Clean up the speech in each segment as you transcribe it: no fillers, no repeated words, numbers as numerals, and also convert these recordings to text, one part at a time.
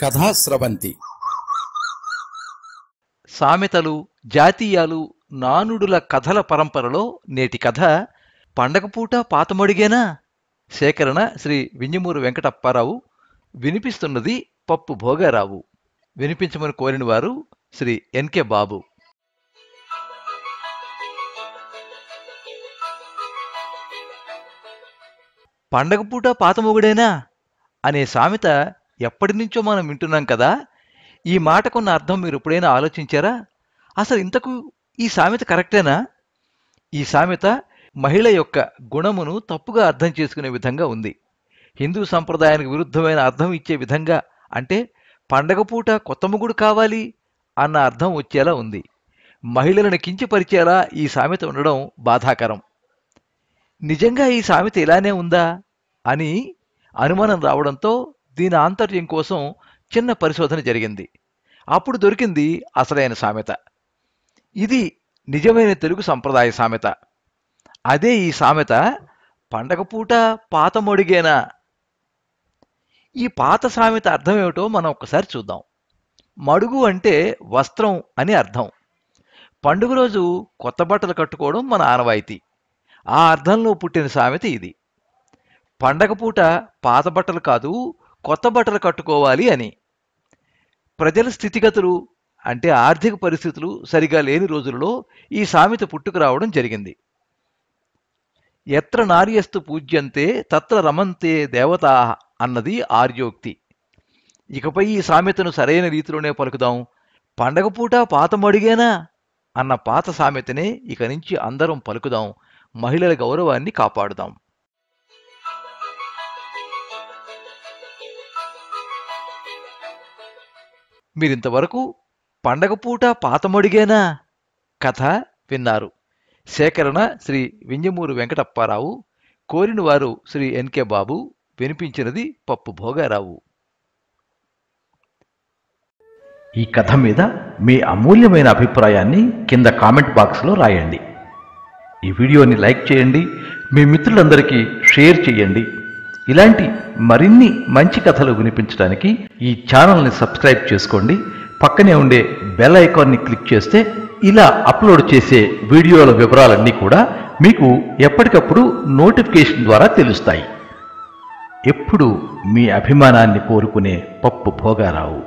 కథా స్రవంతి. సామెతలు, జాతీయాలు, నానుడుల కథల పరంపరలో నేటి కథ పండగపూట పాతమడిగేనా? సేకరణ శ్రీ వింజమూరు వెంకటప్పారావు. వినిపిస్తున్నది పప్పు భోగారావు. వినిపించమని కోరిన వారు శ్రీ ఎన్కే బాబు. పండగపూట పాతమొగుడేనా అనే సామెత ఎప్పటినుంచో మనం వింటున్నాం కదా. ఈ మాటకున్న అర్థం మీరు ఎప్పుడైనా ఆలోచించారా? అసలు ఇంతకు ఈ సామెత కరెక్టేనా? ఈ సామెత మహిళ యొక్క గుణమును తప్పుగా అర్థం చేసుకునే విధంగా ఉంది. హిందూ సంప్రదాయానికి విరుద్ధమైన అర్థం ఇచ్చే విధంగా, అంటే పండగపూట కొత్త మొగుడు కావాలి అన్న అర్థం వచ్చేలా ఉంది. మహిళలను కించపరిచేలా ఈ సామెత ఉండడం బాధాకరం. నిజంగా ఈ సామెత ఇలానే ఉందా అని అనుమానం రావడంతో దీని ఆంతర్యం కోసం చిన్న పరిశోధన జరిగింది. అప్పుడు దొరికింది అసలైన సామెత. ఇది నిజమైన తెలుగు సంప్రదాయ సామెత. అదే ఈ సామెత పండగపూట పాతమొడిగేనా. ఈ పాత సామెత అర్థం ఏమిటో మనం ఒక్కసారి చూద్దాం. మడుగు అంటే వస్త్రం అని అర్థం. పండుగ రోజు కొత్త బట్టలు కట్టుకోవడం మన ఆనవాయితీ. ఆ అర్థంలో పుట్టిన సామెత ఇది. పండగపూట పాత బట్టలు కాదు, కొత్త బట్టలు కట్టుకోవాలి అని. ప్రజల స్థితిగతులు, అంటే ఆర్థిక పరిస్థితులు సరిగా లేని రోజులలో ఈ సామెత పుట్టుకురావడం జరిగింది. ఎత్ర నార్యస్తు పూజ్యంతే తత్ర రమంతే దేవతా అన్నది ఆర్యోక్తి. ఇకపై ఈ సామెతను సరైన రీతిలోనే పలుకుదాం. పండగపూట పాతమడిగేనా అన్న పాత సామెతనే ఇక నుంచి అందరం పలుకుదాం. మహిళల గౌరవాన్ని కాపాడుదాం. మీరింతవరకు పండగపూట పాతమొడిగేనా కథ విన్నారు. సేకరణ శ్రీ వింజమూరు వెంకటప్పారావు. కోరిన వారు శ్రీ ఎన్కే బాబు. వినిపించినది పప్పు భోగారావు. ఈ కథ మీద మీ అమూల్యమైన అభిప్రాయాన్ని కింద కామెంట్ బాక్స్లో రాయండి. ఈ వీడియోని లైక్ చేయండి, మీ మిత్రులందరికీ షేర్ చేయండి. ఇలాంటి మరిన్ని మంచి కథలు వినిపించడానికి ఈ ఛానల్ని సబ్స్క్రైబ్ చేసుకోండి. పక్కనే ఉండే బెల్ ఐకాన్ని క్లిక్ చేస్తే ఇలా అప్లోడ్ చేసే వీడియోల వివరాలన్నీ కూడా మీకు ఎప్పటికప్పుడు నోటిఫికేషన్ ద్వారా తెలుస్తాయి. ఎప్పుడు మీ అభిమానాన్ని కోరుకునే పప్పు భోగారావు.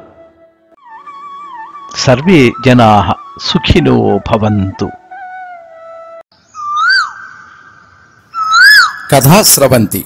సర్వే జనాః సుఖినో భవంతు. కథా స్రవంతి.